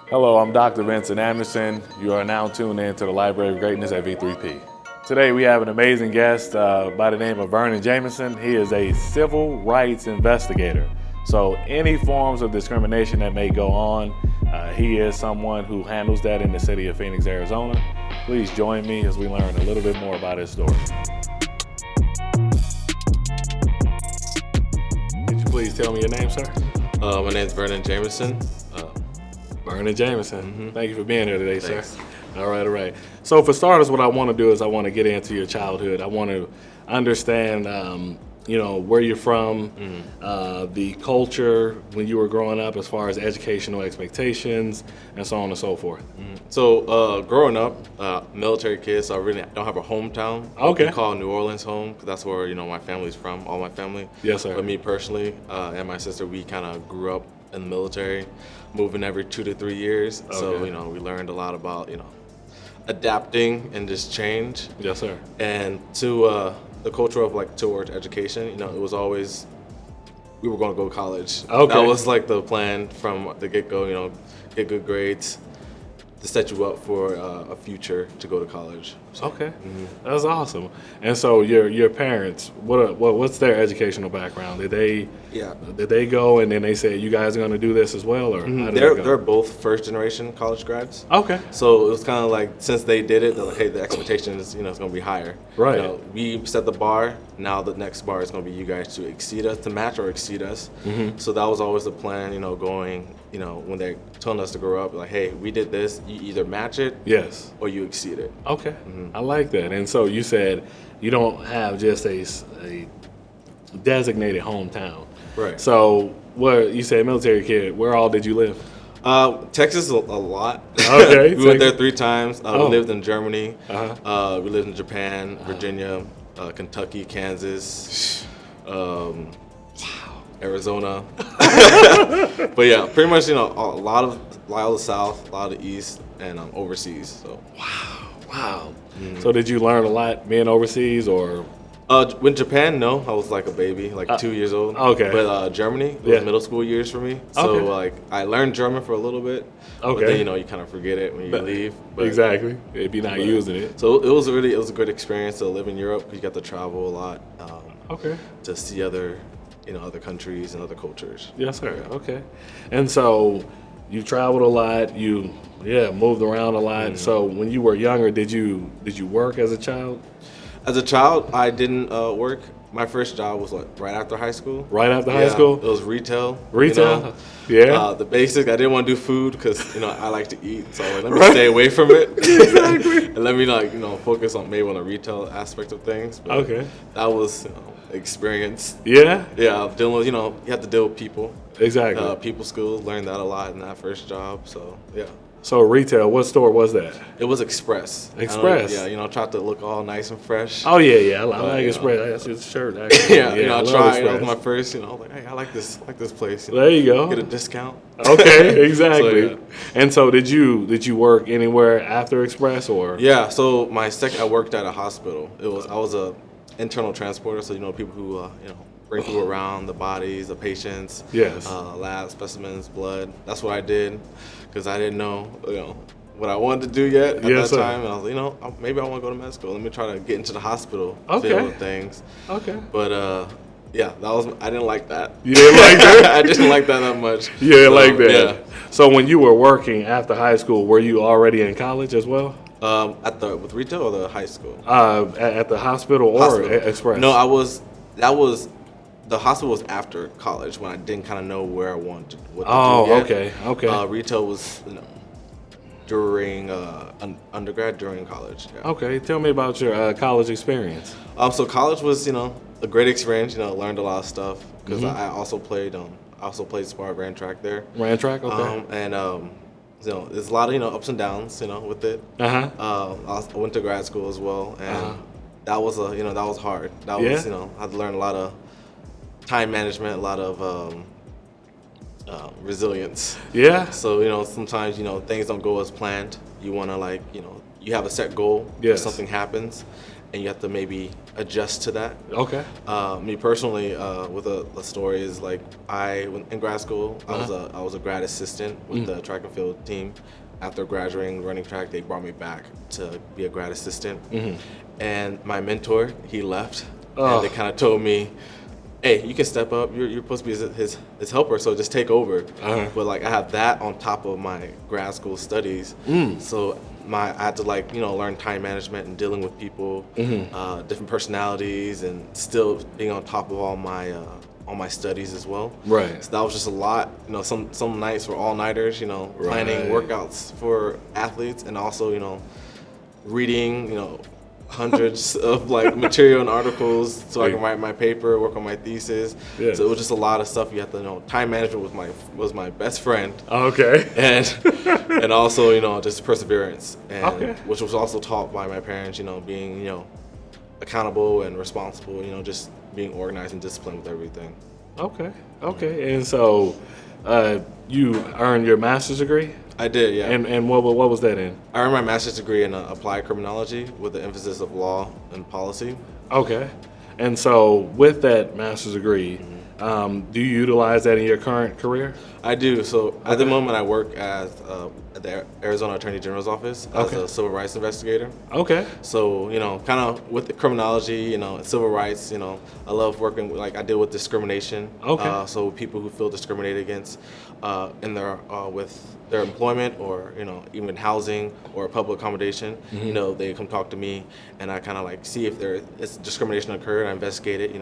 Hello, I'm Dr. Vincent Anderson. You are now tuned in to the Library of Greatness at V3P. Today we have an amazing guest by the name of Vernon Jamison. He is a civil rights investigator. So any forms of discrimination that may go on, he is someone who handles that in the city of Phoenix, Arizona. Please join me as we learn a little bit more about his story. Could you please tell me your name, sir? My name's Vernon Jamison. Vernon Jamison. Thank you for being here today, Thanks. sir. All right. So for starters, what I want to do is I want to get into your childhood. I want to understand, where you're from, the culture when you were growing up as far as educational expectations, and so on and so forth. So growing up, military kid, so I really don't have a hometown. Okay. We call New Orleans home because that's where my family's from, all my family. Yes, sir. But me personally and my sister, we kind of grew up in the military, moving every 2 to 3 years. Okay. So we learned a lot about adapting and just change. Yes, sir. And to the culture of towards education, it was always we were going to go to college. Okay. That was the plan from the get-go. Get good grades to set you up for a future to go to college. So, Okay, That's awesome. And so your parents, what's their educational background? Did they go and then they said you guys are going to do this as well, or how did that go? They're both first generation college grads. Okay. So it was kind of since they did it, they're like, hey, the expectation is it's going to be higher. Right. We set the bar. Now the next bar is going to be you guys to exceed us, to match or exceed us. So that was always the plan. Going. When they're telling us to grow up, like, hey, we did this. You either match it, Yes. or you exceed it. Okay. I like that. And so you said you don't have just a designated hometown. Right. So you said military kid. Where all did you live? Texas a lot. Okay. We went there 3 times. We Oh. lived in Germany. Uh-huh. We lived in Japan, Virginia, Kentucky, Kansas, Arizona. But yeah, pretty much a lot of the South, a lot of the East, and overseas. So Wow. So did you learn a lot being overseas, or? with Japan, no, I was like a baby, 2 years old. Okay. But Germany, it Yeah. was middle school years for me. So Okay. I learned German for a little bit. Okay. But then you kind of forget it when you leave. But, Exactly. If you're not using it. So it was a good experience to live in Europe because you got to travel a lot. Okay. To see other countries and other cultures. Yes, sir. Okay. And so you traveled a lot. You moved around a lot. So when you were younger, did you work as a child? As a child, I didn't work. My first job was right after high school. Right after high school? It was retail. Retail? Yeah. The basics. I didn't want to do food because I like to eat. So let me stay away from it. Exactly. And let me focus on maybe on the retail aspect of things. But Okay. that was experience. Yeah. Yeah, dealing with you have to deal with people. Exactly. People skills. Learned that a lot in that first job. So yeah. So retail, what store was that? It was Express. Express? Tried to look all nice and fresh. Oh yeah. I like Express. That's his shirt. Actually. I love tried. That Express. was my first. Like, hey, I like this place. There you go. Get a discount. Okay, exactly. So, yeah. And so did you work anywhere after Express, or? Yeah. So my second, I worked at a hospital. I was a internal transporter. So people who bring people around, the bodies, the patients. Yes. Lab specimens, blood. That's what I did because I didn't know what I wanted to do yet at Yes, that sir. time. And I was maybe I want to go to med school. Let me try to get into the hospital Okay. field of things. Okay. But I didn't like that. You didn't like that? I didn't like that much. You didn't like that? Yeah. So when you were working after high school, were you already in college as well? With retail or the high school? At the hospital or Hospital. Express? No, the hospital was after college when I didn't kind of know where I wanted what to do yet. Okay. Retail was during undergrad, during college. Yeah. Okay, tell me about your college experience. So college was a great experience. Learned a lot of stuff because I also played sport, ran track there. Ran track, okay. There's a lot of ups and downs with it. I went to grad school as well, and that was that was hard. That was I had to learn a lot of time management, a lot of resilience. Yeah. So sometimes things don't go as planned. You want to you have a set goal. Yes. If something happens, and you have to maybe adjust to that. Okay. Me personally, with a story is like in grad school, I was a grad assistant with the track and field team. After graduating running track, they brought me back to be a grad assistant. And my mentor, he left, and they kind of told me, hey, you can step up. You're supposed to be his helper, so just take over. But like I have that on top of my grad school studies, so I had to learn time management and dealing with people, different personalities, and still being on top of all my studies as well. Right. So that was just a lot. Some nights were all-nighters. Planning workouts for athletes, and also reading hundreds of material and articles so I can write my paper, work on my thesis. Yes. So it was just a lot of stuff you have to know. Time management was my best friend. Okay. And also just perseverance, and which was also taught by my parents. Being accountable and responsible. Just being organized and disciplined with everything. Okay. And so you earned your master's degree? I did, yeah. And what was that in? I earned my master's degree in applied criminology with the emphasis of law and policy. Okay. And so with that master's degree, do you utilize that in your current career? I do. So at the moment, I work at the Arizona Attorney General's office as a civil rights investigator. Okay. So kind of with the criminology, and civil rights, I love working I deal with discrimination. Okay. So people who feel discriminated against in their with their employment, or even housing or public accommodation, they come talk to me, and I kind of see if it's discrimination occurred. I investigate it,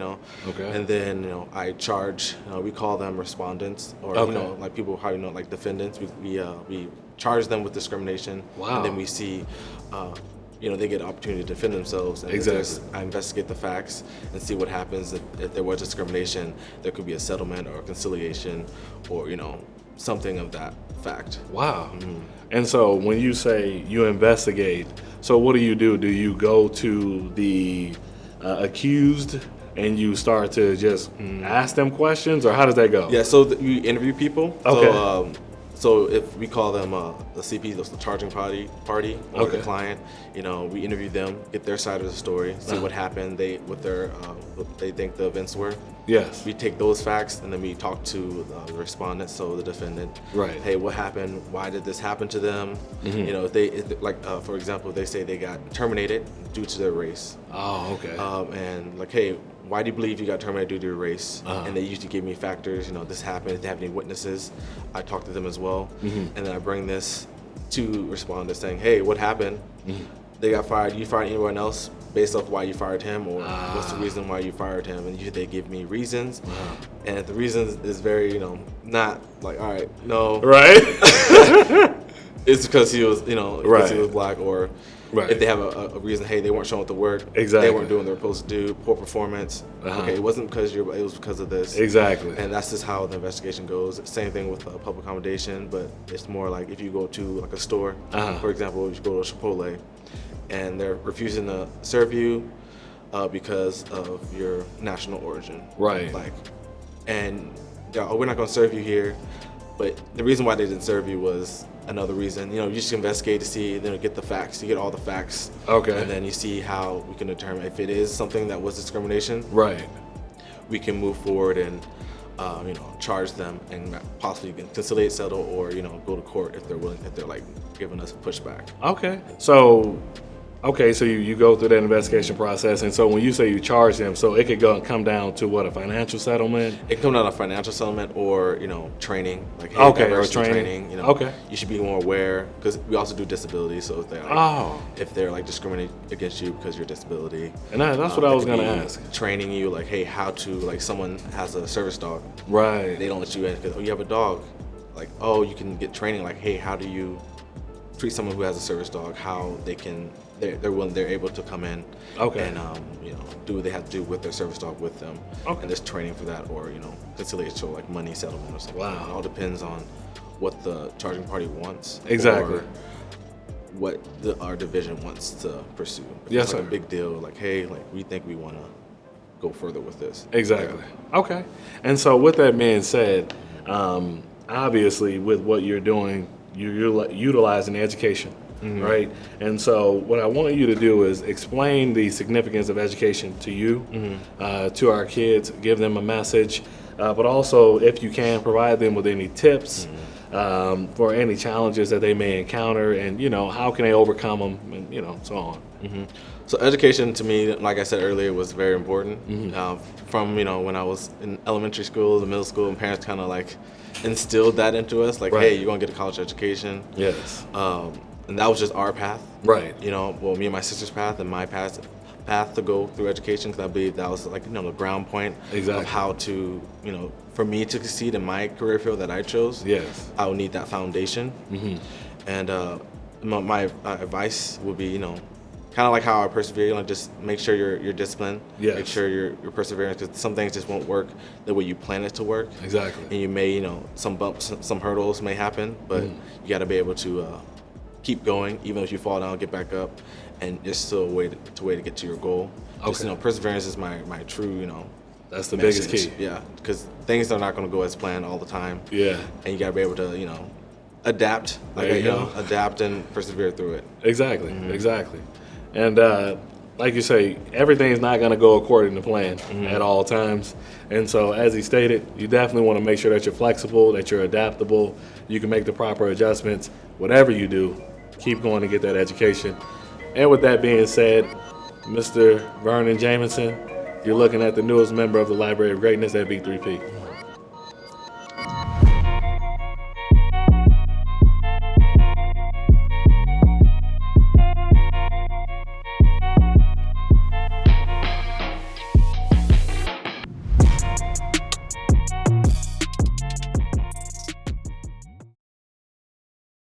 Okay. and then I charge. We call them respondents, or people how defendants. We charge them with discrimination. Wow. And then we see. They get an opportunity to defend themselves. And exactly. I investigate the facts and see what happens. If there was discrimination, there could be a settlement or a conciliation, or something of that fact. Wow. And so when you say you investigate, so what do? Do you go to the accused and you start to just ask them questions, or how does that go? Yeah, so we interview people. Okay. So if we call them the CP, that's the charging party or the client, we interview them, get their side of the story, see what happened, what they think the events were. Yes. We take those facts, and then we talk to the respondent, so the defendant. Right. Hey, what happened? Why did this happen to them? If for example, they say they got terminated due to their race. Oh, okay. And hey, why do you believe you got terminated due to your race? And they usually give me factors, this happened. If they have any witnesses, I talk to them as well. And then I bring this to respondents saying, hey, what happened? They got fired. You fired anyone else based off why you fired him, or what's the reason why you fired him? And usually they give me reasons. And if the reasons is very, not all right, no. Right. It's because he was, because he was black, or right. If they have a reason, hey, they weren't showing up to work. Exactly. They weren't doing what they were supposed to do, poor performance. Okay, it wasn't because it was because of this. Exactly. And that's just how the investigation goes. Same thing with public accommodation, but it's more like if you go to a store, for example, if you go to Chipotle, and they're refusing to serve you because of your national origin. Right. And we're not going to serve you here, but the reason why they didn't serve you was another reason. You just investigate to see, get the facts. You get all the facts. Okay. And then you see how we can determine if it is something that was discrimination. Right. We can move forward and charge them and possibly conciliate, settle, or go to court if they're willing, if they're giving us pushback. Okay. So you go through that investigation process, and so when you say you charge them, so it could come down to what, a financial settlement? It can come down to financial settlement, or training, hey, or training. You should be more aware, because we also do disability. So if they're discriminating against you because of your disability, and that's what I was gonna ask. Training you hey, how to someone has a service dog, right? They don't let you in because you have a dog, you can get training hey, how do you treat someone who has a service dog? How they're able to come in, and do what they have to do with their service dog with them, and there's training for that, or conciliation, so money settlement or something. Wow. It all depends on what the charging party wants, exactly, or what our division wants to pursue. If yes, it's sir. A big deal, hey, we think we want to go further with this. Exactly. Yeah. Okay. And so with that being said, obviously with what you're doing, you're utilizing education. right? And so what I want you to do is explain the significance of education to you, to our kids, give them a message, but also, if you can, provide them with any tips for any challenges that they may encounter, and how can they overcome them, and so on. So education to me, like I said earlier, was very important. From when I was in elementary school, the middle school, and parents kind of like instilled that into us, like, hey, you're gonna get a college education. Yes. And that was just our path. Right. Well, me and my sister's path and my path to go through education, because I believe that was like the ground point of how to for me to succeed in my career field that I chose. Yes. I would need that foundation. And my advice would be kind of like how I persevere, just make sure you're disciplined. Yes. Make sure you're persevering, because some things just won't work the way you plan it to work. Exactly. And you may, some bumps, some hurdles may happen, but you got to be able to keep going, even if you fall down, get back up, and there's still a way to get to your goal. Okay. Just, perseverance is my true, that's the message. biggest key. Yeah, because things are not going to go as planned all the time. Yeah. And you got to be able to, adapt. Adapt and persevere through it. Exactly. Exactly. And like you say, everything's not going to go according to plan at all times. And so, as he stated, you definitely want to make sure that you're flexible, that you're adaptable, you can make the proper adjustments. Whatever you do, keep going to get that education. And with that being said, Mr. Vernon Jamison, you're looking at the newest member of the Library of Greatness at V3P.